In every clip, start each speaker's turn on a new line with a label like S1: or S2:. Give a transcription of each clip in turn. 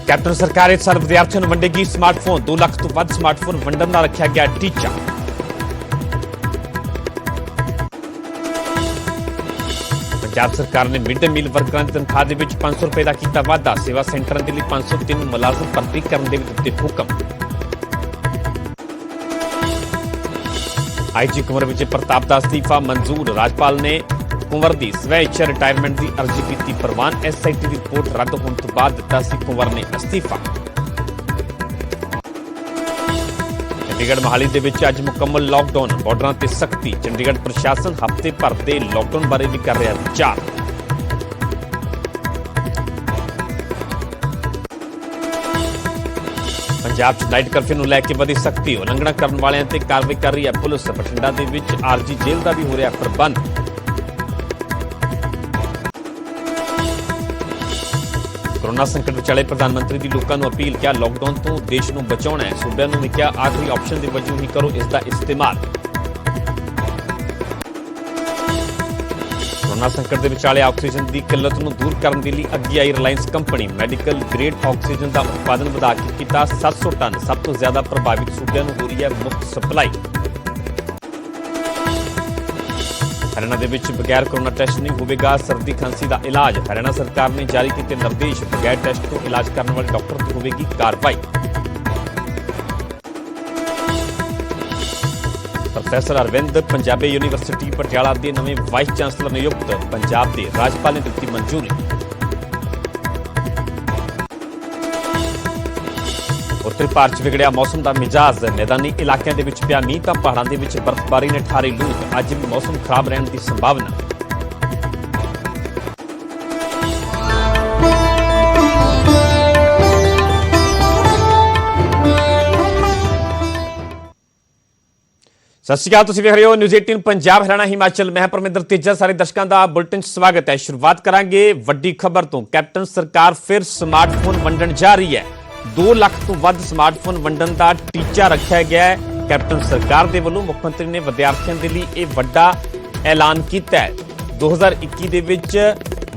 S1: Captain सरकार इस साल विद्यार्थियों ਨੂੰ ਵੰਡੇਗੀ ਸਮਾਰਟਫੋਨ 2 ਲੱਖ ਤੋਂ ਵੱਧ ਸਮਾਰਟਫੋਨ ਵੰਡਣ ਦਾ ਰੱਖਿਆ ਗਿਆ ਟੀਚਾ। ਪੰਜਾਬ ਸਰਕਾਰ ਨੇ ਮਿਡ ਡੇ ਮੀਲ ਵਰਕਰਾਂ ਦੀ ਤਨਖਾਹ ਦੇ ਵਿੱਚ 500 ਰੁਪਏ ਦਾ ਕੀਤਾ ਵਾਧਾ। ਸੇਵਾ ਸੈਂਟਰਾਂ ਦੇ ਲਈ 503 ਮੁਲਾਜ਼ਮ ਭਰਤੀ ਕਰਨ ਦੇ ਵੀ ਦਿੱਤੇ ਹੁਕਮ। ਆਈਜੀ ਕੁੰਵਰ ਵਿਜੇ ਪ੍ਰਤਾਪ ਦਾ ਅਸਤੀਫਾ ਮਨਜ਼ੂਰ। ਰਾਜਪਾਲ ਨੇ कुंवर की स्वै इच्छा रिटायरमेंट की अर्जी की प्रवान। SIT की रिपोर्ट रद्द होने तो बाद दिता सी कुंवर ने अस्तीफा। चंडीगढ़ मोहाली दे विच अज मुकम्मल लॉकडाउन, बॉर्डरां ते सख्ती। चंडीगढ़ प्रशासन हफ्ते भर के लॉकडाउन बारे भी कर रहा विचार। पंजाब च नाइट कर्फ्यू नूं लैके वधी सख्ती। उलंघना करने वालियां ते कार्रवाई कर रही है पुलिस। बठिंडा दे विच आरजी जेल का भी हो रहा प्रबंध। कोरोना संकट विचाले प्रधानमंत्री की लोगों को अपील, क्या लॉकडाउन तो देश को बचाना है। सूबे ने क्या आखिरी ऑप्शन के वजों ही करो इसका इस्तेमाल। कोरोना संकट के विचाले ऑक्सीजन की किल्लत को दूर करने के लिए अगे आई Reliance company. Medical grade oxygen का उत्पादन बढ़ा के किया 700 टन। सब तो ज्यादा प्रभावित सूबे को हो रही है मुफ्त सप्लाई। हरियाणा के बगैर कोरोना टेस्ट नहीं होगा सर्दी खांसी का इलाज। हरियाणा सरकार ने जारी किए निर्देश, बगैर टेस्ट तो इलाज करने वाले डॉक्टर की होगी कार्रवाई। प्रोफैसर अरविंद पंजाबी यूनिवर्सिटी पटियाला के नवे वाइस चांसलर नियुक्त। पंजाब के राज्यपाल ने दी मंजूरी। उत्तरी भारत विगड़िया मौसम का मिजाज। मैदानी इलाकों के पिया मीह तो पहाड़ों के बर्फबारी ने ठारी लूट। अज भी मौसम खराब रहने की संभावना। सत श्री अकाल, तुसीं वेख रहे हो न्यूज़ 18 पंजाब हरियाणा हिमाचल। मैं परमिंदर तेजा, सारे दर्शकों का बुलेटिन स्वागत है। शुरुआत करांगे वड्डी खबर तो। कैप्टन सरकार फिर स्मार्टफोन वंडण जा रही है। 2 लाख तो वध स्मार्टफोन वंडण का टीचा रखा गया है। कैप्टन सरकार के वलों मुख्यमंत्री ने विद्यार्थियों के लिए यह वड्डा ऐलान किया है। 2021 दे विच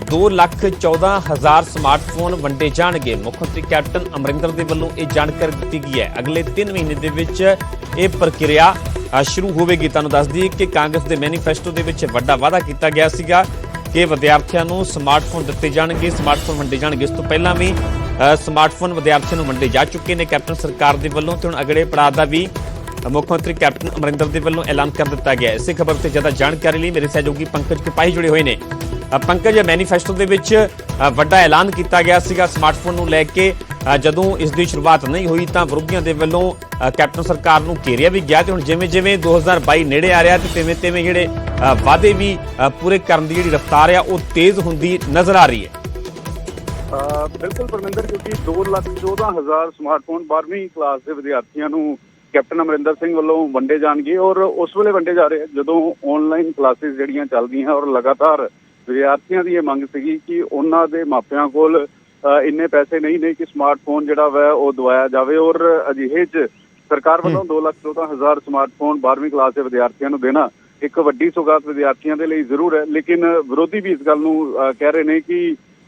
S1: 2,14,000 स्मार्टफोन वंडे जाणगे। मुख्यमंत्री कैप्टन अमरिंदर के वलों यह जानकारी दी गई है। अगले 3 महीने के विच यह प्रक्रिया शुरू होगी। तुहानूं दस दईए कि कांग्रेस के मैनीफेस्टो के विच वड्डा वादा किया गया सीगा कि विद्यार्थियों को स्मार्टफोन दिते जाणगे, स्मार्टफोन वंडे जाणगे। इस तो पहला भी स्मार्टफोन विद्यार्थियों को वंडे जा चुके हैं कैप्टन सरकार के वलों। तो हुण अगले पड़ाव का भी मुख्यमंत्री कैप्टन अमरिंदर के वलों ऐलान कर दिता गया। इस खबर से ज्यादा जानकारी लिए मेरे सहयोगी पंकज कपाही जुड़े हुए हैं। पंकज, मैनीफेस्टो के विच वड्डा ऐलान किया गया सीगा स्मार्टफोन को लैके। जदों इसकी शुरुआत नहीं हुई तो विरोधियों के वलों कैप्टन सरकार को घेरिया भी गया। हुण जिवें जिवें 2022 नेड़े आ रहा तिवें तिवें जिहड़े वादे भी पूरे करने की जिहड़ी रफ्तार है वो तेज होंदी नजर आ रही है।
S2: बिल्कुल परमिंदर, क्योंकि 2,14,000 स्मार्टफोन 12वीं क्लास के विद्यार्थियों को कैप्टन अमरिंदर सिंह वालों वंडे जाएंगे और उस वेले वंडे जा रहे हैं जदों ऑनलाइन क्लासेस जिहड़ियां चल रही हैं और लगातार विद्यार्थियों की यह मंग सी कि उन्होंने मापियां कोल इन्ने पैसे नहीं ने कि स्मार्टफोन जिहड़ा वै वो दवाया जाए। और अजिहे च सरकार वालों 2,14,000 स्मार्टफोन 12वीं क्लास के विद्यार्थियों को देना एक वड्डी सौगात विद्यार्थियों के लिए जरूर है। लेकिन विरोधी भी इस गल नूं कह रहे हैं कि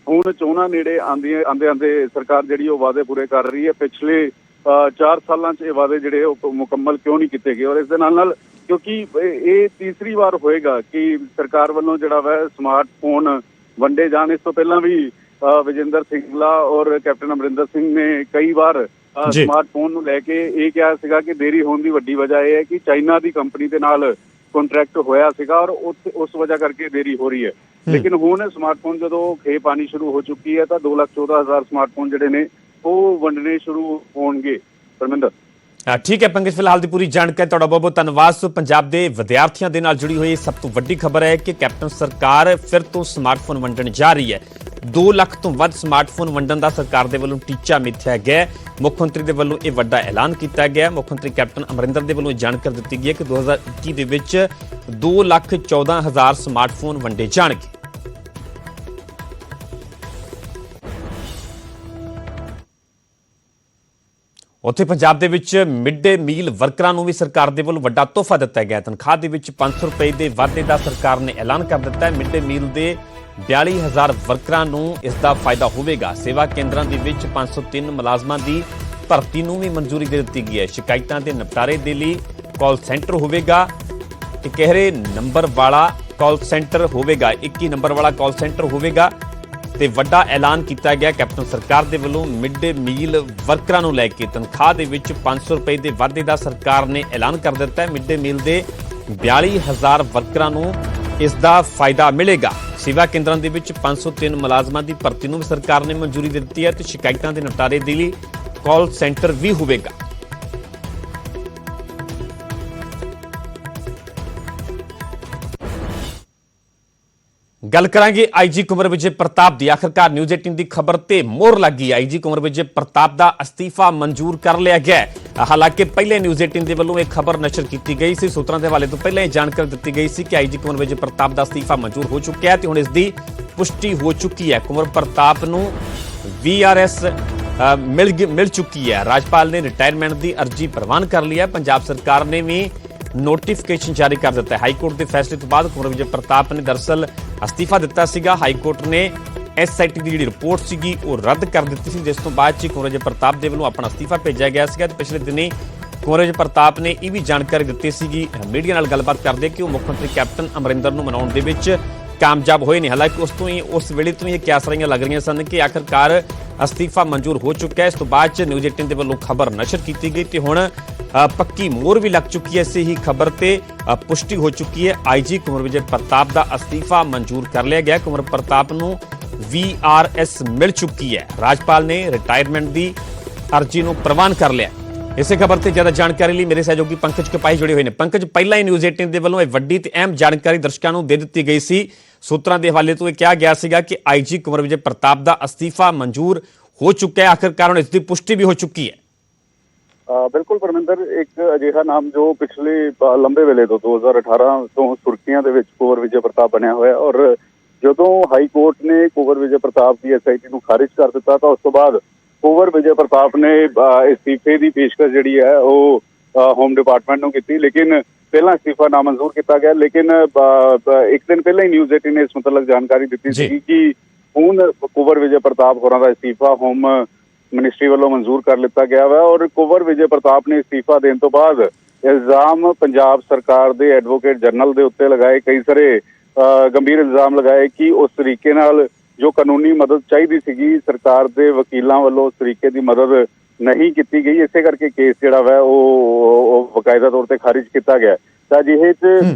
S2: हुण चोणां नेड़े आंदे आंदे सरकार जिहड़ी वो वादे पूरे कर रही है। पिछले 4 सालों च ये वादे जिहड़े मुकम्मल क्यों नहीं किए गए। और इस दे नाल क्योंकि ये तीसरी बार होएगा कि सरकार वालों जिहड़ा वै स्मार्टफोन वंडे जाण। इस तो पहला भी विजेंद्र सिंगला और कैप्टन अमरिंदर सिंह ने कई बार स्मार्टफोन नूं लैके ये कहा सीगा कि देरी होने की वड्डी वजह यह है कि चाइना की कंपनी के नाल कॉन्ट्रैक्ट होया सीगा और उस वजह करके देरी हो रही है। लेकिन हुण स्मार्टफोन जो खेप आनी शुरू हो चुकी है तो 2,14,000 स्मार्टफोन जिहड़े ने वो वंडने शुरू होणगे। परमिंदर,
S1: ठीक है पंकज, फिलहाल की पूरी जानकारी तुहाडा बहुत बहुत धन्यवाद। सो पंजाब के विद्यार्थियों के नाल जुड़ी हुई सब तो वड्डी खबर है कि कैप्टन सरकार फिर तो स्मार्टफोन वंडण जा रही है। 2 लाख तो वध स्मार्टफोन वंडण का सरकार के वलों टीचा मिथ्या गया। मुख्यमंत्री के वलों यह वड्डा ऐलान किया गया। मुख्यमंत्री कैप्टन अमरिंदर के वलों जानकारी दी गई है कि 2021 के विच 2,14,000 स्मार्टफोन वंडे जाणगे। उत्थे पंजाब दे विच मिड डे मील वर्करां नूं भी सरकार दे वल्लों वड्डा तोहफा दिता गया। तनखाह दे विच 500 रुपए के वाधे का सरकार ने ऐलान कर दिता है। मिड डे मील के 42,000 ਵਰਕਰਾਂ ਨੂੰ ਇਸ ਦਾ ਫਾਇਦਾ ਹੋਵੇਗਾ। ਸੇਵਾ ਕੇਂਦਰਾਂ ਦੇ ਵਿੱਚ 503 ਮੁਲਾਜ਼ਮਾਂ ਦੀ ਭਰਤੀ ਨੂੰ ਵੀ ਮਨਜ਼ੂਰੀ ਦੇ ਦਿੱਤੀ ਗਈ ਹੈ। ਸ਼ਿਕਾਇਤਾਂ ਦੇ ਨਿਪਟਾਰੇ ਦੇ ਲਈ ਕਾਲ ਸੈਂਟਰ ਹੋਵੇਗਾ। ਇਹ ਕਹਿ ਰਹੇ ਨੰਬਰ ਵਾਲਾ ਕਾਲ ਸੈਂਟਰ ਹੋਵੇਗਾ, 21 ਨੰਬਰ ਵਾਲਾ ਕਾਲ ਸੈਂਟਰ ਹੋਵੇਗਾ। ਤੇ ਵੱਡਾ ਐਲਾਨ ਕੀਤਾ ਗਿਆ ਕੈਪਟਨ ਸਰਕਾਰ ਦੇ ਵੱਲੋਂ ਮਿਡ ਡੇ ਮੀਲ ਵਰਕਰਾਂ ਨੂੰ ਲੈ ਕੇ ਤਨਖਾਹ ਦੇ ਵਿੱਚ 500 ਰੁਪਏ ਦੇ ਵਾਧੇ ਦਾ ਸਰਕਾਰ ਨੇ ਐਲਾਨ ਕਰ ਦਿੱਤਾ ਹੈ। ਮਿਡ ਡੇ ਮੀਲ ਦੇ 42,000 ਵਰਕਰਾਂ ਨੂੰ ਇਸ ਦਾ ਫਾਇਦਾ ਮਿਲੇਗਾ। ਸੇਵਾ ਕੇਂਦਰਾਂ ਦੇ ਵਿੱਚ 503 ਮੁਲਾਜ਼ਮਾਂ ਦੀ ਭਰਤੀ ਨੂੰ ਵੀ ਸਰਕਾਰ ਨੇ ਮਨਜ਼ੂਰੀ ਦੇ ਦਿੱਤੀ ਹੈ ਤੇ ਸ਼ਿਕਾਇਤਾਂ ਦੇ ਨਿਪਟਾਰੇ ਦੇ ਲਈ ਕਾਲ ਸੈਂਟਰ ਵੀ ਹੋਵੇਗਾ। ਗੱਲ ਕਰਾਂਗੇ ਆਈਜੀ ਕੁੰਵਰ ਵਿਜੇ ਪ੍ਰਤਾਪ ਦੀ। ਆਖਰਕਾਰ ਨਿਊਜ਼ 18 ਦੀ ਖਬਰ ਤੇ ਮੋਹਰ ਲੱਗੀ। ਆਈਜੀ ਕੁੰਵਰ ਵਿਜੇ ਪ੍ਰਤਾਪ ਦਾ ਅਸਤੀਫਾ ਮਨਜ਼ੂਰ ਕਰ ਲਿਆ ਗਿਆ। ਹਾਲਾਂਕਿ ਪਹਿਲੇ ਨਿਊਜ਼ 18 ਦੇ ਵੱਲੋਂ ਇਹ ਖਬਰ ਨਸ਼ਰ ਕੀਤੀ ਗਈ ਸੀ। ਸੂਤਰਾਂ ਦੇ ਹਵਾਲੇ ਤੋਂ ਪਹਿਲਾਂ ਇਹ ਜਾਣਕਾਰੀ ਦਿੱਤੀ ਗਈ ਸੀ ਕਿ ਆਈਜੀ ਕੁੰਵਰ ਵਿਜੇ ਪ੍ਰਤਾਪ ਦਾ ਅਸਤੀਫਾ ਮਨਜ਼ੂਰ ਹੋ ਚੁੱਕਿਆ ਹੈ ਤੇ ਹੁਣ ਇਸ ਦੀ ਪੁਸ਼ਟੀ ਹੋ ਚੁੱਕੀ ਹੈ। ਕੁੰਵਰ ਪ੍ਰਤਾਪ ਨੂੰ VRS ਮਿਲ ਚੁੱਕੀ ਹੈ। ਰਾਜਪਾਲ ਨੇ ਰਿਟਾਇਰਮੈਂਟ ਦੀ ਅਰਜ਼ੀ ਪ੍ਰਵਾਨ ਕਰ ਲਈ ਹੈ। ਪੰਜਾਬ ਸਰਕਾਰ ਨੇ ਵੀ ਨੋਟੀਫਿਕੇਸ਼ਨ ਜਾਰੀ ਕਰ ਦਿੱਤਾ ਹੈ। ਹਾਈਕੋਰਟ ਦੇ ਫੈਸਲੇ ਤੋਂ ਬਾਅਦ ਕੁੰਵਰ ਵਿਜੇ ਪ੍ਰਤਾਪ ਨੇ ਦਰਅਸਲ ਅਸਤੀਫਾ ਦਿੱਤਾ ਸੀਗਾ। ਹਾਈਕੋਰਟ ਨੇ SIT ਦੀ ਜਿਹੜੀ ਰਿਪੋਰਟ ਸੀਗੀ ਉਹ ਰੱਦ ਕਰ ਦਿੱਤੀ ਸੀ, ਜਿਸ ਤੋਂ ਬਾਅਦ ਕੁੰਵਰ ਵਿਜੇ ਪ੍ਰਤਾਪ ਦੇ ਵੱਲੋਂ ਆਪਣਾ ਅਸਤੀਫਾ ਭੇਜਿਆ ਗਿਆ ਸੀਗਾ। ਤੇ ਪਿਛਲੇ ਦਿਨੀ ਕੁੰਵਰ ਵਿਜੇ ਪ੍ਰਤਾਪ ਨੇ ਇਹ ਵੀ ਜਾਣਕਾਰੀ ਦਿੱਤੀ ਸੀਗੀ ਮੀਡੀਆ ਨਾਲ ਗੱਲਬਾਤ ਕਰਦੇ ਕਿ ਉਹ ਮੁੱਖ ਮੰਤਰੀ ਕੈਪਟਨ ਅਮਰਿੰਦਰ ਨੂੰ ਮਨਾਉਣ ਦੇ ਵਿੱਚ ਕਾਮਯਾਬ ਹੋਏ ਨੇ। ਹਾਲਾਂਕਿ ਉਸ ਵੇਲੇ ਤੋਂ ਹੀ ਇਹ ਕਿਆਸਰੀਆਂ ਲੱਗ ਰਹੀਆਂ ਸਨ ਕਿ ਆਖਰਕਾਰ ਅਸਤੀਫਾ ਮਨਜ਼ੂਰ ਹੋ ਚੁੱਕਾ ਹੈ। ਇਸ ਤੋਂ ਬਾਅਦ ਚ ਨਿਊਜ਼ 18 ਦੇ ਵੱਲੋਂ ਖਬਰ ਨਸ਼ਰ ਕੀਤੀ ਗਈ ਤੇ ਹੁਣ ਪੱਕੀ ਮੋਹਰ ਵੀ ਲੱਗ ਚੁੱਕੀ ਹੈ। ਇਸੇ ਹੀ ਖਬਰ ਤੇ ਪੁਸ਼ਟੀ ਹੋ ਚੁੱਕੀ ਹੈ। ਆਈਜੀ ਕੁੰਵਰ ਵਿਜੇ ਪ੍ਰਤਾਪ ਦਾ ਅਸਤੀਫਾ ਮਨਜ਼ੂਰ ਕਰ ਲਿਆ ਗਿਆ। ਕੁੰਵਰ ਪ੍ਰਤਾਪ ਨੂੰ VRS ਮਿਲ ਚੁੱਕੀ ਹੈ। ਰਾਜਪਾਲ ਨੇ ਰਿਟਾਇਰਮੈਂਟ ਦੀ ਅਰਜ਼ੀ ਨੂੰ ਪ੍ਰਵਾਨ ਕਰ ਲਿਆ। ਇਸੇ ਖਬਰ ਤੇ ਜ਼ਿਆਦਾ ਜਾਣਕਾਰੀ ਲਈ ਮੇਰੇ ਸਹਿਯੋਗੀ ਪੰਕਜ ਕਪਾਹੀ ਜੁੜੇ ਹੋਏ ਨੇ। ਪੰਕਜ, ਪਹਿਲਾਂ ਹੀ ਨਿਊਜ਼ 18 ਦੇ ਵੱਲੋਂ ਇਹ ਵੱਡੀ ਤੇ ਅਹਿਮ ਜਾਣਕਾਰੀ ਦਰਸ਼ਕਾਂ ਨੂੰ ਦੇ ਦਿੱਤੀ ਗਈ ਸੀ। ਸੂਤਰਾਂ ਦੇ ਹਵਾਲੇ ਤੋਂ ਇਹ ਕਿਹਾ ਗਿਆ ਸੀਗਾ ਕਿ ਆਈਜੀ ਕੁੰਵਰ ਵਿਜੇ ਪ੍ਰਤਾਪ ਦਾ ਅਸਤੀਫਾ ਮਨਜ਼ੂਰ ਹੋ ਚੁੱਕਾ ਹੈ। ਆਖਿਰਕਾਰ ਹੁਣ ਇਸ ਦੀ ਪੁਸ਼ਟੀ ਵੀ ਹੋ ਚੁੱਕੀ ਹੈ।
S2: ਬਿਲਕੁਲ ਪਰਮਿੰਦਰ, ਇੱਕ ਅਜਿਹਾ ਨਾਮ ਜੋ ਪਿਛਲੇ ਲੰਬੇ ਵੇਲੇ ਤੋਂ 2018 ਤੋਂ ਸੁਰਖੀਆਂ ਦੇ ਵਿੱਚ ਕੁੰਵਰ ਵਿਜੇ ਪ੍ਰਤਾਪ ਬਣਿਆ ਹੋਇਆ ਔਰ ਜਦੋਂ ਹਾਈ ਕੋਰਟ ਨੇ ਕੁੰਵਰ ਵਿਜੇ ਪ੍ਰਤਾਪ ਦੀ SIT ਨੂੰ ਖਾਰਿਜ ਕਰ ਦਿੱਤਾ ਤਾਂ ਉਸ ਤੋਂ ਬਾਅਦ ਕੁੰਵਰ ਵਿਜੇ ਪ੍ਰਤਾਪ ਨੇ ਅਸਤੀਫੇ ਦੀ ਪੇਸ਼ਕਸ਼ ਜਿਹੜੀ ਹੈ ਉਹ ਹੋਮ ਡਿਪਾਰਟਮੈਂਟ ਨੂੰ ਕੀਤੀ, ਲੇਕਿਨ ਪਹਿਲਾਂ ਅਸਤੀਫਾ ਨਾਮਨਜ਼ੂਰ ਕੀਤਾ ਗਿਆ। ਲੇਕਿਨ ਇੱਕ ਦਿਨ ਪਹਿਲਾਂ ਹੀ ਨਿਊਜ਼ 18 ਨੇ ਇਸ ਮੁਤਲਕ ਜਾਣਕਾਰੀ ਦਿੱਤੀ ਸੀ ਕਿ ਹੁਣ ਕੁੰਵਰ ਵਿਜੇ ਪ੍ਰਤਾਪ ਹੋਰਾਂ ਦਾ ਅਸਤੀਫਾ ਹੋਮ ਮਿਨਿਸਟਰੀ ਵੱਲੋਂ ਮਨਜ਼ੂਰ ਕਰ ਲਿੱਤਾ ਗਿਆ ਵਾ। ਔਰ ਕੁੰਵਰ ਵਿਜੇ ਪ੍ਰਤਾਪ ਨੇ ਅਸਤੀਫਾ ਦੇਣ ਤੋਂ ਬਾਅਦ ਇਲਜ਼ਾਮ ਪੰਜਾਬ ਸਰਕਾਰ ਦੇ ਐਡਵੋਕੇਟ ਜਨਰਲ ਦੇ ਉੱਤੇ ਲਗਾਏ, ਕਈ ਸਾਰੇ ਗੰਭੀਰ ਇਲਜ਼ਾਮ ਲਗਾਏ ਕਿ ਉਸ ਤਰੀਕੇ ਨਾਲ ਜੋ ਕਾਨੂੰਨੀ ਮਦਦ ਚਾਹੀਦੀ ਸੀਗੀ ਸਰਕਾਰ ਦੇ ਵਕੀਲਾਂ ਵੱਲੋਂ ਉਸ ਤਰੀਕੇ ਦੀ ਮਦਦ ਨਹੀਂ ਕੀਤੀ ਗਈ। ਇਸੇ ਕਰਕੇ ਕੇਸ ਜਿਹੜਾ ਵਾ ਉਹ ਬਕਾਇਦਾ ਤੌਰ ਤੇ ਖਾਰਿਜ ਕੀਤਾ ਗਿਆ। ਤਾਂ ਜਿਹੇ 'ਚ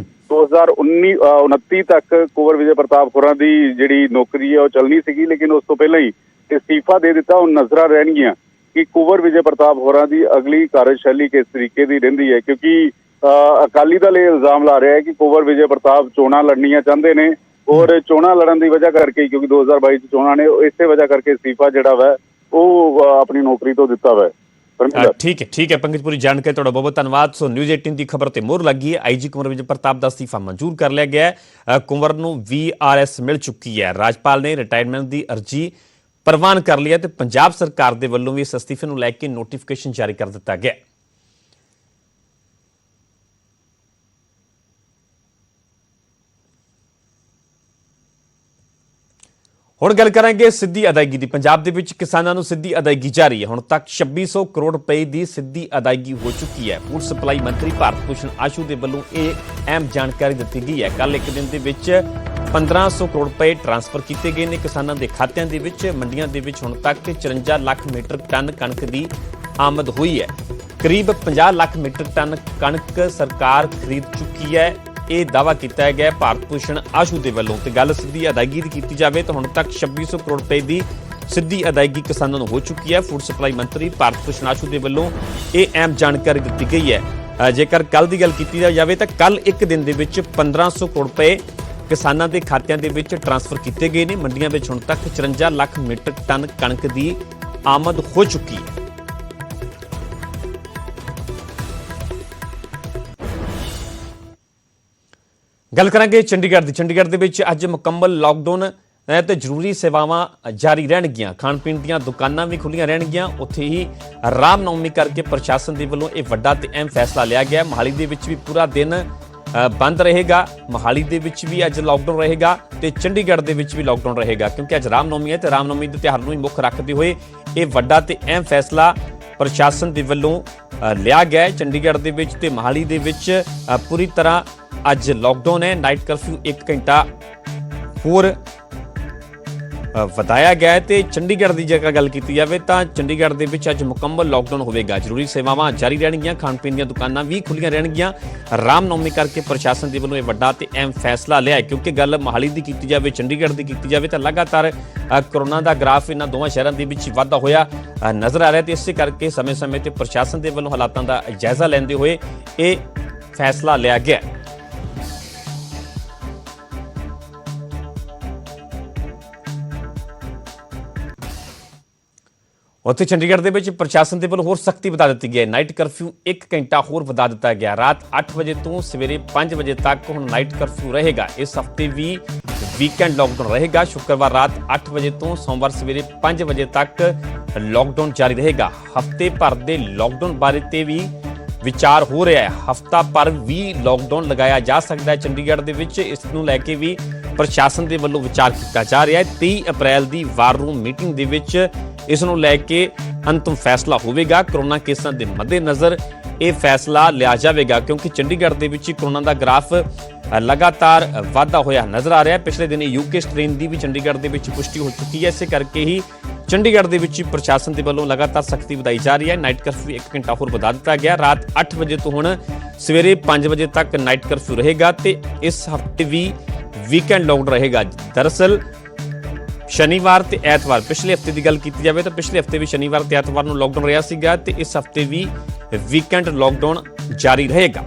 S2: 2029 ਤੱਕ ਕੁੰਵਰ ਵਿਜੇ ਪ੍ਰਤਾਪ ਹੋਰਾਂ ਦੀ ਜਿਹੜੀ ਨੌਕਰੀ ਹੈ ਉਹ ਚੱਲਣੀ ਸੀਗੀ, ਲੇਕਿਨ ਉਸ ਤੋਂ ਪਹਿਲਾਂ ਹੀ ਅਸਤੀਫਾ ਦੇ ਦਿੱਤਾ। ਹੁਣ ਨਜ਼ਰਾਂ ਰਹਿਣਗੀਆਂ ਕਿ ਕੁੰਵਰ ਵਿਜੇ ਪ੍ਰਤਾਪ ਹੋਰਾਂ ਦੀ ਅਗਲੀ ਕਾਰਜਸ਼ੈਲੀ ਕਿਸ ਤਰੀਕੇ ਦੀ ਰਹਿੰਦੀ ਹੈ, ਕਿਉਂਕਿ ਅਕਾਲੀ ਦਲ ਇਹ ਇਲਜ਼ਾਮ ਲਾ ਰਿਹਾ ਹੈ ਕਿ ਕੁੰਵਰ ਵਿਜੇ ਪ੍ਰਤਾਪ ਚੋਣਾਂ ਲੜਨੀਆਂ ਚਾਹੁੰਦੇ ਨੇ ਔਰ ਚੋਣਾਂ ਲੜਨ ਦੀ ਵਜ੍ਹਾ ਕਰਕੇ, ਕਿਉਂਕਿ 2022 ਚ ਚੋਣਾਂ ਨੇ, ਇਸੇ ਵਜ੍ਹਾ ਕਰਕੇ ਅਸਤੀਫਾ ਜਿਹੜਾ ਵਾ ਉਹ ਆਪਣੀ ਨੌਕਰੀ ਤੋਂ ਦਿੱਤਾ ਵਾ।
S1: ਠੀਕ ਹੈ ਪੰਕਜ, ਪੂਰੀ ਜਾਣਕਾਰੀ ਤੁਹਾਡਾ ਬਹੁਤ ਬਹੁਤ ਧੰਨਵਾਦ। ਸੋ ਨਿਊਜ਼ 18 ਦੀ ਖਬਰ ਤੇ ਮੋਹਰ ਲੱਗੀ ਹੈ। ਆਈਜੀ ਕੁੰਵਰ ਵਿਜੇ ਪ੍ਰਤਾਪ ਦਾ ਅਸਤੀਫਾ ਮਨਜ਼ੂਰ ਕਰ ਲਿਆ ਗਿਆ ਹੈ। ਕੁੰਵਰ ਨੂੰ VRS ਮਿਲ ਚੁੱਕੀ ਹੈ। ਰਾਜਪਾਲ ਨੇ ਰਿਟਾਇਰਮੈਂਟ ਦੀ ਅਰਜ਼ੀ ਪ੍ਰਵਾਨ ਕਰ ਲਿਆ ਤੇ ਪੰਜਾਬ ਸਰਕਾਰ ਦੇ ਵੱਲੋਂ ਵੀ ਇਸ ਅਸਤੀਫੇ ਨੂੰ ਲੈ ਕੇ ਨੋਟੀਫਿਕੇਸ਼ਨ ਜਾਰੀ ਕਰ ਦਿੱਤਾ ਗਿਆ। ਹੁਣ ਗੱਲ ਕਰਾਂਗੇ ਸਿੱਧੀ ਅਦਾਇਗੀ ਦੀ। ਪੰਜਾਬ ਦੇ ਵਿੱਚ ਕਿਸਾਨਾਂ ਨੂੰ ਸਿੱਧੀ ਅਦਾਇਗੀ ਜਾਰੀ ਹੈ। ਹੁਣ ਤੱਕ 2600 ਕਰੋੜ ਰੁਪਏ ਦੀ ਸਿੱਧੀ ਅਦਾਇਗੀ ਹੋ ਚੁੱਕੀ ਹੈ। ਫੂਡ ਸਪਲਾਈ ਮੰਤਰੀ ਭਾਰਤ ਭੂਸ਼ਣ ਆਸ਼ੂ ਦੇ ਵੱਲੋਂ ਇਹ ਅਹਿਮ ਜਾਣਕਾਰੀ ਦਿੱਤੀ ਗਈ ਹੈ। ਕੱਲ ਇੱਕ ਦਿਨ ਦੇ ਵਿੱਚ 1500 ਕਰੋੜ ਰੁਪਏ ਟ੍ਰਾਂਸਫਰ ਕੀਤੇ ਗਏ ਨੇ ਕਿਸਾਨਾਂ ਦੇ ਖਾਤਿਆਂ ਦੇ ਵਿੱਚ। ਮੰਡੀਆਂ ਦੇ ਵਿੱਚ ਹੁਣ ਤੱਕ 54 ਲੱਖ ਮੀਟਰ ਟਨ ਕਣਕ ਦੀ ਆਮਦ ਹੋਈ ਹੈ। ਕਰੀਬ 50 ਲੱਖ ਮੀਟਰ ਟਨ ਕਣਕ ਸਰਕਾਰ ਖਰੀਦ ਚੁੱਕੀ ਹੈ। ਇਹ ਦਾਅਵਾ ਕੀਤਾ ਗਿਆ ਭਾਰਤ ਭੂਸ਼ਣ ਆਸ਼ੂ ਦੇ ਵੱਲੋਂ। ਤੇ ਗੱਲ ਸਿੱਧੀ ਅਦਾਇਗੀ ਦੀ ਕੀਤੀ ਜਾਵੇ ਤਾਂ ਹੁਣ ਤੱਕ 2600 ਕਰੋੜ ਰੁਪਏ ਦੀ ਸਿੱਧੀ ਅਦਾਇਗੀ ਕਿਸਾਨਾਂ ਨੂੰ ਹੋ ਚੁੱਕੀ ਹੈ। ਫੂਡ ਸਪਲਾਈ ਮੰਤਰੀ ਭਾਰਤ ਭੂਸ਼ਣ ਆਸ਼ੂ ਦੇ ਵੱਲੋਂ ਇਹ ਅਹਿਮ ਜਾਣਕਾਰੀ ਦਿੱਤੀ ਗਈ ਹੈ। ਜੇਕਰ ਕੱਲ ਦੀ ਗੱਲ ਕੀਤੀ ਜਾਵੇ ਤਾਂ ਕੱਲ ਇੱਕ ਦਿਨ ਦੇ ਵਿੱਚ 1500 ਕਰੋੜ ਰੁਪਏ ਕਿਸਾਨਾਂ ਦੇ ਖਾਤਿਆਂ ਦੇ ਵਿੱਚ ਟ੍ਰਾਂਸਫਰ ਕੀਤੇ ਗਏ ਨੇ। ਮੰਡੀਆਂ ਵਿੱਚ ਹੁਣ ਤੱਕ 54 ਲੱਖ ਮੀਟਰ ਟਨ ਕਣਕ ਦੀ ਆਮਦ ਹੋ ਚੁੱਕੀ ਹੈ। ਗੱਲ ਕਰਾਂਗੇ ਚੰਡੀਗੜ੍ਹ ਦੀ। ਚੰਡੀਗੜ੍ਹ ਦੇ ਵਿੱਚ ਅੱਜ ਮੁਕੰਮਲ ਲਾਕਡਾਊਨ ਤੇ ਜ਼ਰੂਰੀ ਸੇਵਾਵਾਂ ਜਾਰੀ ਰਹਿਣਗੀਆਂ। ਖਾਣ ਪੀਣ ਦੀਆਂ ਦੁਕਾਨਾਂ ਵੀ ਖੁੱਲ੍ਹੀਆਂ ਰਹਿਣਗੀਆਂ। ਉੱਥੇ ਹੀ ਰਾਮ ਨੌਮੀ ਕਰਕੇ ਪ੍ਰਸ਼ਾਸਨ ਦੇ ਵੱਲੋਂ ਇਹ ਵੱਡਾ ਤੇ ਅਹਿਮ ਫੈਸਲਾ ਲਿਆ ਗਿਆ। ਮੋਹਾਲੀ ਦੇ ਵਿੱਚ ਵੀ ਪੂਰਾ ਦਿਨ ਬੰਦ ਰਹੇਗਾ। ਮੋਹਾਲੀ ਦੇ ਵਿੱਚ ਵੀ ਅੱਜ ਲਾਕਡਾਊਨ ਰਹੇਗਾ ਤੇ ਚੰਡੀਗੜ੍ਹ ਦੇ ਵਿੱਚ ਵੀ ਲਾਕਡਾਊਨ ਰਹੇਗਾ, ਕਿਉਂਕਿ ਅੱਜ ਰਾਮਨੌਮੀ ਹੈ ਤੇ ਰਾਮਨੌਮੀ ਦੇ ਤਿਉਹਾਰ ਨੂੰ ਹੀ ਮੁੱਖ ਰੱਖਦੇ ਹੋਏ ਇਹ ਵੱਡਾ ਤੇ ਅਹਿਮ ਫੈਸਲਾ ਪ੍ਰਸ਼ਾਸਨ ਦੇ ਵੱਲੋਂ ਲਿਆ ਗਿਆ ਹੈ। ਚੰਡੀਗੜ੍ਹ ਦੇ ਵਿੱਚ ਤੇ ਮੋਹਾਲੀ ਦੇ ਵਿੱਚ ਪੂਰੀ ਤਰ੍ਹਾਂ ਅੱਜ ਲਾਕਡਾਊਨ ਹੈ। ਨਾਈਟ ਕਰਫਿਊ 1 ਘੰਟਾ ਹੋਰ ਵਧਾਇਆ ਗਿਆ ਤੇ ਚੰਡੀਗੜ੍ਹ ਦੀ ਜੇਕਰ ਗੱਲ ਕੀਤੀ ਜਾਵੇ ਤਾਂ ਚੰਡੀਗੜ੍ਹ ਦੇ ਵਿੱਚ ਅੱਜ ਮੁਕੰਮਲ ਲਾਕਡਾਊਨ ਹੋਵੇਗਾ। ਜ਼ਰੂਰੀ ਸੇਵਾਵਾਂ ਜਾਰੀ ਰਹਿਣਗੀਆਂ, ਖਾਣ ਪੀਣ ਦੀਆਂ ਦੁਕਾਨਾਂ ਵੀ ਖੁੱਲ੍ਹੀਆਂ ਰਹਿਣਗੀਆਂ। ਰਾਮਨੌਮੀ ਕਰਕੇ ਪ੍ਰਸ਼ਾਸਨ ਦੇ ਵੱਲੋਂ ਇਹ ਵੱਡਾ ਤੇ ਅਹਿਮ ਫੈਸਲਾ ਲਿਆ ਹੈ, ਕਿਉਂਕਿ ਗੱਲ ਮੋਹਾਲੀ ਦੀ ਕੀਤੀ ਜਾਵੇ, ਚੰਡੀਗੜ੍ਹ ਦੀ ਕੀਤੀ ਜਾਵੇ ਤਾਂ ਲਗਾਤਾਰ ਕਰੋਨਾ ਦਾ ਗ੍ਰਾਫ ਇਹਨਾਂ ਦੋਵਾਂ ਸ਼ਹਿਰਾਂ ਦੇ ਵਿੱਚ ਵਾਧਾ ਹੋਇਆ ਨਜ਼ਰ ਆ ਰਿਹਾ ਤੇ ਇਸੇ ਕਰਕੇ ਸਮੇਂ-ਸਮੇਂ ਤੇ ਪ੍ਰਸ਼ਾਸਨ ਦੇ ਵੱਲੋਂ ਹਾਲਾਤਾਂ ਦਾ ਜਾਇਜ਼ਾ ਲੈਂਦੇ ਹੋਏ ਇਹ ਫੈਸਲਾ ਲਿਆ ਗਿਆ। ਉੱਥੇ ਚੰਡੀਗੜ੍ਹ ਦੇ ਵਿੱਚ ਪ੍ਰਸ਼ਾਸਨ ਦੇ ਵੱਲੋਂ ਹੋਰ ਸਖਤੀ ਵਧਾ ਦਿੱਤੀ ਗਈ ਹੈ। ਨਾਈਟ ਕਰਫਿਊ 1 ਘੰਟਾ ਹੋਰ ਵਧਾ ਦਿੱਤਾ ਗਿਆ। ਰਾਤ 8 ਵਜੇ ਤੋਂ ਸਵੇਰੇ 5 ਵਜੇ ਤੱਕ ਹੁਣ ਨਾਈਟ ਕਰਫਿਊ ਰਹੇਗਾ। ਇਸ ਹਫਤੇ ਵੀ ਵੀਕਐਂਡ ਲਾਕਡਾਊਨ ਰਹੇਗਾ। ਸ਼ੁੱਕਰਵਾਰ ਰਾਤ 8 ਵਜੇ ਤੋਂ ਸੋਮਵਾਰ ਸਵੇਰੇ 5 ਵਜੇ ਤੱਕ ਲਾਕਡਾਊਨ ਜਾਰੀ ਰਹੇਗਾ। ਹਫਤੇ ਭਰ ਦੇ ਲਾਕਡਾਊਨ ਬਾਰੇ ਤੇ ਵੀ ਵਿਚਾਰ ਹੋ ਰਿਹਾ ਹੈ। ਹਫਤਾ ਭਰ ਵੀ ਲਾਕਡਾਊਨ ਲਗਾਇਆ ਜਾ ਸਕਦਾ ਹੈ ਚੰਡੀਗੜ੍ਹ ਦੇ ਵਿੱਚ। ਇਸ ਨੂੰ ਲੈ ਕੇ ਵੀ ਪ੍ਰਸ਼ਾਸਨ ਦੇ ਵੱਲੋਂ ਵਿਚਾਰ ਕੀਤਾ ਜਾ ਰਿਹਾ ਹੈ। 23 ਅਪ੍ਰੈਲ ਦੀ ਵਾਰ ਰੂਮ ਮੀਟਿੰਗ ਦੇ ਵਿੱਚ ਇਸ ਨੂੰ ਲੈ ਕੇ ਅੰਤਿਮ ਫੈਸਲਾ ਹੋਵੇਗਾ। ਕਰੋਨਾ ਕੇਸਾਂ ਦੇ ਮੱਦੇਨਜ਼ਰ ਇਹ ਫੈਸਲਾ ਲਿਆ ਜਾਵੇਗਾ, ਕਿਉਂਕਿ ਚੰਡੀਗੜ੍ਹ ਦੇ ਵਿੱਚ ਕਰੋਨਾ ਦਾ ਗ੍ਰਾਫ ਲਗਾਤਾਰ ਵਾਧਾ ਹੋਇਆ ਨਜ਼ਰ ਆ ਰਿਹਾ ਹੈ। ਪਿਛਲੇ ਦਿਨੀ ਯੂਕੇ ਸਟ੍ਰੇਨ ਦੀ ਵੀ ਚੰਡੀਗੜ੍ਹ ਦੇ ਵਿੱਚ ਪੁਸ਼ਟੀ ਹੋ ਚੁੱਕੀ ਹੈ। ਇਸੇ ਕਰਕੇ ਹੀ ਚੰਡੀਗੜ੍ਹ ਦੇ ਵਿੱਚ ਪ੍ਰਸ਼ਾਸਨ ਦੇ ਵੱਲੋਂ ਲਗਾਤਾਰ ਸਖਤੀ ਵਧਾਈ ਜਾ ਰਹੀ ਹੈ। ਨਾਈਟ ਕਰਫਿਊ 1 ਘੰਟਾ ਹੋਰ ਵਧਾ ਦਿੱਤਾ ਗਿਆ। ਰਾਤ 8 ਵਜੇ ਤੋਂ ਹੁਣ ਸਵੇਰੇ 5 ਵਜੇ ਤੱਕ ਨਾਈਟ ਕਰਫਿਊ ਰਹੇਗਾ ਤੇ ਇਸ ਹਫਤੇ ਵੀ ਵੀਕਐਂਡ ਲਾਕਡਾਊਨ ਰਹੇਗਾ। ਦਰਅਸਲ ਸ਼ਨੀਵਾਰ ਤੇ ਐਤਵਾਰ, ਪਿਛਲੇ ਹਫਤੇ ਦੀ ਗੱਲ ਕੀਤੀ ਜਾਵੇ ਤਾਂ ਪਿਛਲੇ ਹਫਤੇ ਵੀ ਸ਼ਨੀਵਾਰ ਤੇ ਐਤਵਾਰ ਨੂੰ ਲਾਕਡਾਊਨ ਰਿਹਾ ਸੀਗਾ ਤੇ ਇਸ ਹਫਤੇ ਵੀ ਵੀਕਐਂਡ ਲਾਕਡਾਊਨ ਜਾਰੀ ਰਹੇਗਾ।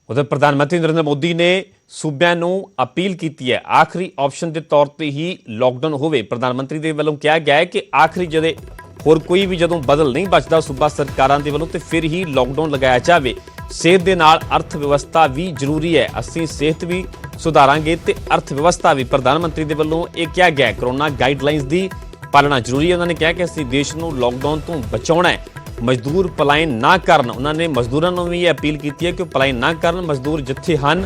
S1: ਉਧਰ ਪ੍ਰਧਾਨ ਮੰਤਰੀ ਨਰਿੰਦਰ ਮੋਦੀ ਨੇ ਸੂਬਿਆਂ ਨੂੰ ਅਪੀਲ ਕੀਤੀ ਹੈ ਆਖਰੀ ਆਪਸ਼ਨ ਦੇ ਤੌਰ ਤੇ ਹੀ ਲਾਕਡਾਊਨ ਹੋਵੇ। ਪ੍ਰਧਾਨ ਮੰਤਰੀ ਦੇ ਵੱਲੋਂ ਕਿਹਾ ਗਿਆ ਹੈ ਕਿ ਆਖਰੀ ਜਦੇ ਹੋਰ ਕੋਈ ਵੀ ਜਦੋਂ ਬਦਲ ਨਹੀਂ ਬਚਦਾ ਸੂਬਾ ਸਰਕਾਰਾਂ ਦੇ ਵੱਲੋਂ ਤੇ ਫਿਰ ਹੀ ਲਾਕਡਾਊਨ ਲਗਾਇਆ ਜਾਵੇ। ਸਿਹਤ ਦੇ ਨਾਲ ਅਰਥ ਵਿਵਸਥਾ ਵੀ ਜ਼ਰੂਰੀ ਹੈ। ਅਸੀਂ ਸਿਹਤ ਵੀ ਸੁਧਾਰਾਂਗੇ ਤੇ ਅਰਥ ਵਿਵਸਥਾ ਵੀ। ਪ੍ਰਧਾਨ ਮੰਤਰੀ ਦੇ ਵੱਲੋਂ ਇਹ ਕਿਹਾ ਗਿਆ। ਕਰੋਨਾ ਗਾਈਡਲਾਈਨਸ ਦੀ ਪਾਲਣਾ ਜ਼ਰੂਰੀ ਹੈ। ਉਹਨਾਂ ਨੇ ਕਿਹਾ ਕਿ ਅਸੀਂ ਦੇਸ਼ ਨੂੰ ਲਾਕਡਾਊਨ ਤੋਂ ਬਚਾਉਣਾ ਹੈ। ਮਜ਼ਦੂਰ ਪਲਾਇਨ ਨਾ ਕਰਨ। ਉਹਨਾਂ ਨੇ ਮਜ਼ਦੂਰਾਂ ਨੂੰ ਵੀ ਇਹ ਅਪੀਲ ਕੀਤੀ ਹੈ ਕਿ ਉਹ ਪਲਾਇਨ ਨਾ ਕਰਨ। ਮਜ਼ਦੂਰ ਜਿੱਥੇ ਹਨ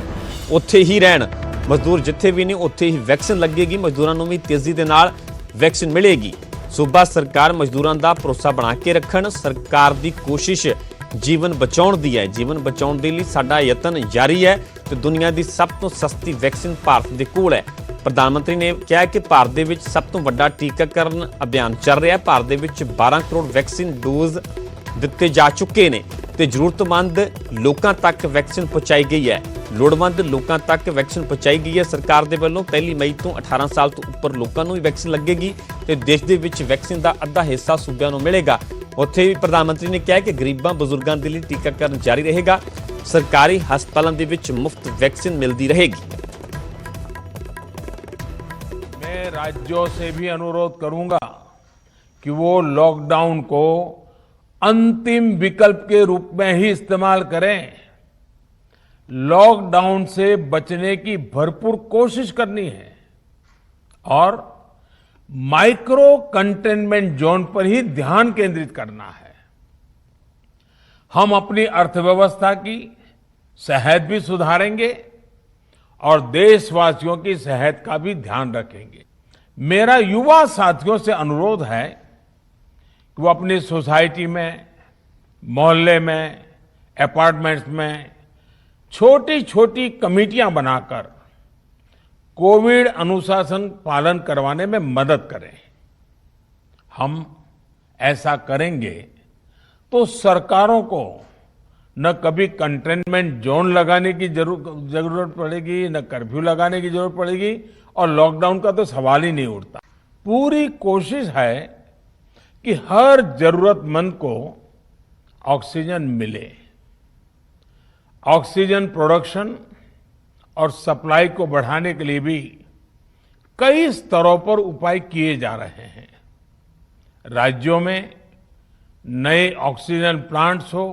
S1: ਉੱਥੇ ਹੀ ਰਹਿਣ। ਮਜ਼ਦੂਰ ਜਿੱਥੇ ਵੀ ਨੇ ਉੱਥੇ ਹੀ ਵੈਕਸੀਨ ਲੱਗੇਗੀ। ਮਜ਼ਦੂਰਾਂ ਨੂੰ ਵੀ ਤੇਜ਼ੀ ਦੇ ਨਾਲ ਵੈਕਸੀਨ ਮਿਲੇਗੀ। ਸੂਬਾ ਸਰਕਾਰ ਮਜ਼ਦੂਰਾਂ ਦਾ ਭਰੋਸਾ ਬਣਾ ਕੇ ਰੱਖਣ। ਸਰਕਾਰ ਦੀ ਕੋਸ਼ਿਸ਼ ਜੀਵਨ ਬਚਾਉਣ ਦੀ ਹੈ। ਜੀਵਨ ਬਚਾਉਣ ਦੇ ਲਈ ਸਾਡਾ ਯਤਨ ਜਾਰੀ ਹੈ ਤੇ ਦੁਨੀਆ ਦੀ ਸਭ ਤੋਂ ਸਸਤੀ ਵੈਕਸੀਨ ਭਾਰਤ ਦੇ ਕੋਲ ਹੈ। ਪ੍ਰਧਾਨ ਮੰਤਰੀ ਨੇ ਕਿਹਾ ਕਿ ਭਾਰਤ ਦੇ ਵਿੱਚ ਸਭ ਤੋਂ ਵੱਡਾ ਟੀਕਾਕਰਨ ਅਭਿਆਨ ਚੱਲ ਰਿਹਾ ਹੈ। ਭਾਰਤ ਦੇ ਵਿੱਚ 12 ਕਰੋੜ ਵੈਕਸੀਨ ਡੋਜ਼ ਦਿੱਤੇ ਜਾ ਚੁੱਕੇ ਨੇ ਤੇ ਜ਼ਰੂਰਤਮੰਦ ਲੋਕਾਂ ਤੱਕ ਵੈਕਸੀਨ ਪਹੁੰਚਾਈ ਗਈ ਹੈ। ਲੋੜਵੰਦ ਲੋਕਾਂ ਤੱਕ ਵੈਕਸੀਨ ਪਹੁੰਚਾਈ ਗਈ ਹੈ। ਸਰਕਾਰ ਦੇ ਵੱਲੋਂ 1 ਮਈ ਤੋਂ 18 ਸਾਲ ਤੋਂ ਉੱਪਰ ਲੋਕਾਂ ਨੂੰ ਵੀ ਵੈਕਸੀਨ ਲੱਗੇਗੀ ਤੇ ਦੇਸ਼ ਦੇ ਵਿੱਚ ਵੈਕਸੀਨ ਦਾ ਅੱਧਾ ਹਿੱਸਾ ਸੂਬਿਆਂ ਨੂੰ ਮਿਲੇਗਾ। ਉੱਥੇ ਵੀ ਪ੍ਰਧਾਨ ਮੰਤਰੀ ਨੇ ਕਿਹਾ ਕਿ ਗਰੀਬਾਂ ਬਜ਼ੁਰਗਾਂ ਦੇ ਲਈ ਟੀਕਾਕਰਨ ਜਾਰੀ ਰਹੇਗਾ। ਸਰਕਾਰੀ ਹਸਪਤਾਲਾਂ ਦੇ ਵਿੱਚ ਮੁਫਤ ਵੈਕਸੀਨ ਮਿਲਦੀ ਰਹੇਗੀ।
S3: मैं राज्यों से भी अनुरोध करूंगा कि वो लॉकडाउन को अंतिम विकल्प के रूप में ही इस्तेमाल करें। लॉकडाउन से बचने की भरपूर कोशिश करनी है और माइक्रो कंटेनमेंट जोन पर ही ध्यान केंद्रित करना है। हम अपनी अर्थव्यवस्था की सेहत भी सुधारेंगे और देशवासियों की सेहत का भी ध्यान रखेंगे। मेरा युवा साथियों से अनुरोध है कि वो अपनी सोसाइटी में, मोहल्ले में, अपार्टमेंट्स में छोटी छोटी कमेटियां बनाकर कोविड अनुशासन पालन करवाने में मदद करें। हम ऐसा करेंगे तो सरकारों को न कभी कंटेनमेंट जोन लगाने की जरूरत पड़ेगी, न कर्फ्यू लगाने की जरूरत पड़ेगी और लॉकडाउन का तो सवाल ही नहीं उठता। पूरी कोशिश है कि हर जरूरतमंद को ऑक्सीजन मिले। ऑक्सीजन प्रोडक्शन और सप्लाई को बढ़ाने के लिए भी कई स्तरों पर उपाय किए जा रहे हैं। राज्यों में नए ऑक्सीजन प्लांट्स हो,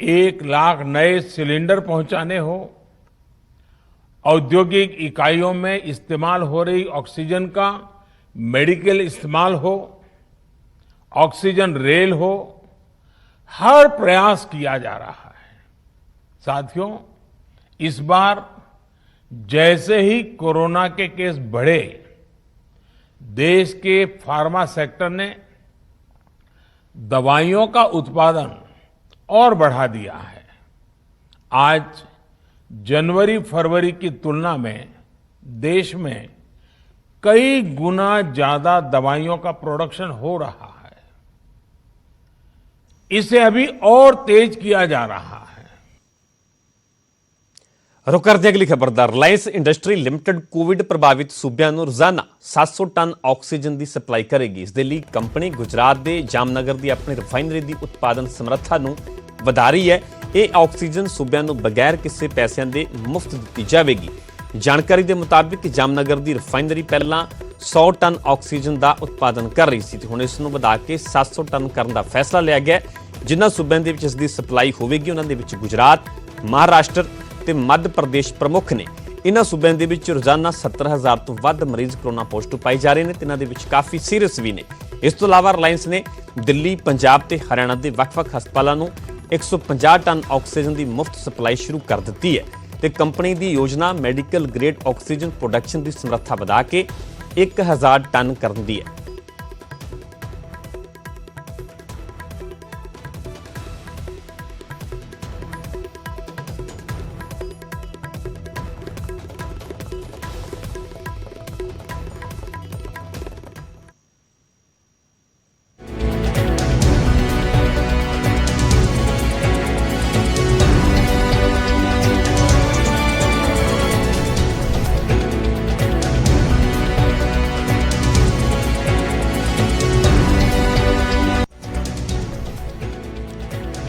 S3: 1 लाख नए सिलेंडर पहुंचाने हो, औद्योगिक इकाइयों में इस्तेमाल हो रही ऑक्सीजन का मेडिकल इस्तेमाल हो, ऑक्सीजन रेल हो, हर प्रयास किया जा रहा है। साथियों, इस बार जैसे ही कोरोना के केस बढ़े, देश के फार्मा सेक्टर ने दवाइयों का उत्पादन और बढ़ा दिया है। आज जनवरी फरवरी की तुलना में देश में कई गुना ज्यादा दवाइयों का प्रोडक्शन हो रहा है। इसे अभी और तेज किया जा रहा है।
S1: रुक करते हैं अगली खबर ਦਾ। ਰਿਲਾਇੰਸ ਇੰਡਸਟਰੀ ਲਿਮਟਿਡ ਕੋਵਿਡ ਪ੍ਰਭਾਵਿਤ ਸੂਬਿਆਂ ਨੂੰ ਰੋਜ਼ਾਨਾ 700 ਟਨ ਆਕਸੀਜਨ ਦੀ ਸਪਲਾਈ ਕਰੇਗੀ। ਇਸ ਦੇ ਲਈ ਕੰਪਨੀ ਗੁਜਰਾਤ ਦੇ ਜਾਮਨਗਰ ਦੀ ਆਪਣੀ ਰਿਫਾਈਨਰੀ ਦੀ ਉਤਪਾਦਨ ਸਮਰੱਥਾ ਨੂੰ ਵਧਾ ਰਹੀ ਹੈ। ਇਹ ਆਕਸੀਜਨ ਸੂਬਿਆਂ ਨੂੰ ਬਗੈਰ ਕਿਸੇ ਪੈਸਿਆਂ ਦੇ ਮੁਫਤ ਦਿੱਤੀ ਜਾਵੇਗੀ। ਜਾਣਕਾਰੀ ਦੇ ਮੁਤਾਬਿਕ ਜਾਮਨਗਰ ਦੀ ਰਿਫਾਈਨਰੀ ਪਹਿਲਾਂ 100 ਟਨ ਆਕਸੀਜਨ ਦਾ ਉਤਪਾਦਨ ਕਰ ਰਹੀ ਸੀ ਤੇ ਹੁਣ ਇਸ ਨੂੰ ਵਧਾ ਕੇ 700 ਟਨ ਕਰਨ ਦਾ ਫੈਸਲਾ ਲਿਆ ਗਿਆ। ਜਿਨ੍ਹਾਂ ਸੂਬਿਆਂ ਦੇ ਵਿੱਚ ਇਸ ਦੀ ਸਪਲਾਈ ਹੋਵੇਗੀ ਉਹਨਾਂ ਦੇ ਵਿੱਚ ਗੁਜਰਾਤ, ਮਹਾਰਾਸ਼ਟਰ ਤੇ ਮੱਧ ਪ੍ਰਦੇਸ਼ ਪ੍ਰਮੁੱਖ ਨੇ। ਇਹਨਾਂ ਸੂਬਿਆਂ ਦੇ ਵਿੱਚ ਰੋਜ਼ਾਨਾ 70,000 ਤੋਂ ਵੱਧ ਮਰੀਜ਼ ਕੋਰੋਨਾ ਪੋਜ਼ਿਟਿਵ ਪਾਏ ਜਾ ਰਹੇ ਨੇ ਤੇ ਇਹਨਾਂ ਦੇ ਵਿੱਚ ਕਾਫੀ ਸੀਰੀਅਸ ਵੀ ਨੇ। ਇਸ ਤੋਂ ਇਲਾਵਾ ਰਿਲਾਇੰਸ ਨੇ ਦਿੱਲੀ, ਪੰਜਾਬ ਤੇ ਹਰਿਆਣਾ ਦੇ ਵੱਖ-ਵੱਖ ਹਸਪਤਾਲਾਂ ਨੂੰ 150 ਟਨ ਆਕਸੀਜਨ ਦੀ ਮੁਫਤ ਸਪਲਾਈ ਸ਼ੁਰੂ ਕਰ ਦਿੱਤੀ ਹੈ ਤੇ ਕੰਪਨੀ ਦੀ ਯੋਜਨਾ ਮੈਡੀਕਲ ਗ੍ਰੇਡ ਆਕਸੀਜਨ ਪ੍ਰੋਡਕਸ਼ਨ ਦੀ ਸਮਰੱਥਾ ਵਧਾ ਕੇ 1000 ਟਨ ਕਰਨ ਦੀ ਹੈ।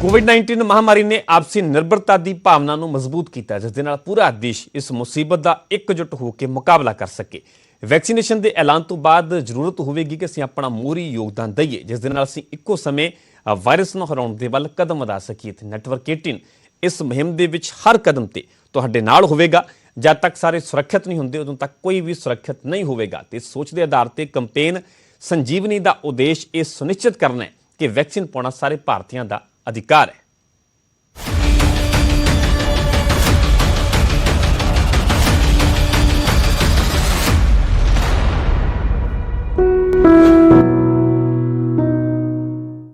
S1: ਕੋਵਿਡ-19 ਮਹਾਮਾਰੀ ਨੇ ਆਪਸੀ ਨਿਰਭਰਤਾ ਦੀ ਭਾਵਨਾ ਨੂੰ ਮਜ਼ਬੂਤ ਕੀਤਾ, ਜਿਸ ਦੇ ਨਾਲ ਪੂਰਾ ਦੇਸ਼ ਇਸ ਮੁਸੀਬਤ ਦਾ ਇਕਜੁੱਟ ਹੋ ਕੇ ਮੁਕਾਬਲਾ ਕਰ ਸਕੇ। ਵੈਕਸੀਨੇਸ਼ਨ ਦੇ ਐਲਾਨ ਤੋਂ ਬਾਅਦ ਜ਼ਰੂਰਤ ਹੋਵੇਗੀ ਕਿ ਅਸੀਂ ਆਪਣਾ ਮੋਹਰੀ ਯੋਗਦਾਨ ਦਈਏ, ਜਿਸ ਦੇ ਨਾਲ ਅਸੀਂ ਇੱਕੋ ਸਮੇਂ ਵਾਇਰਸ ਨੂੰ ਹਰਾਉਣ ਦੇ ਵੱਲ ਕਦਮ ਵਧਾ ਸਕੀਏ। ਤੇ ਨੈਟਵਰਕ 18 ਇਸ ਮੁਹਿੰਮ ਦੇ ਵਿੱਚ ਹਰ ਕਦਮ ਤੇ ਤੁਹਾਡੇ ਨਾਲ ਹੋਵੇਗਾ। ਜਦ ਤੱਕ ਸਾਰੇ ਸੁਰੱਖਿਅਤ ਨਹੀਂ ਹੁੰਦੇ, ਉਦੋਂ ਤੱਕ ਕੋਈ ਵੀ ਸੁਰੱਖਿਅਤ ਨਹੀਂ ਹੋਵੇਗਾ। ਤੇ ਇਸ ਸੋਚ ਦੇ ਆਧਾਰ ਤੇ ਕੰਪੇਨ ਸੰਜੀਵਨੀ ਦਾ ਉਦੇਸ਼ ਇਹ ਸੁਨਿਸ਼ਚਿਤ ਕਰਨਾ ਹੈ ਕਿ ਵੈਕਸੀਨ ਪਾਉਣਾ ਸਾਰੇ ਭਾਰਤੀਆਂ ਦਾ अधिकार है।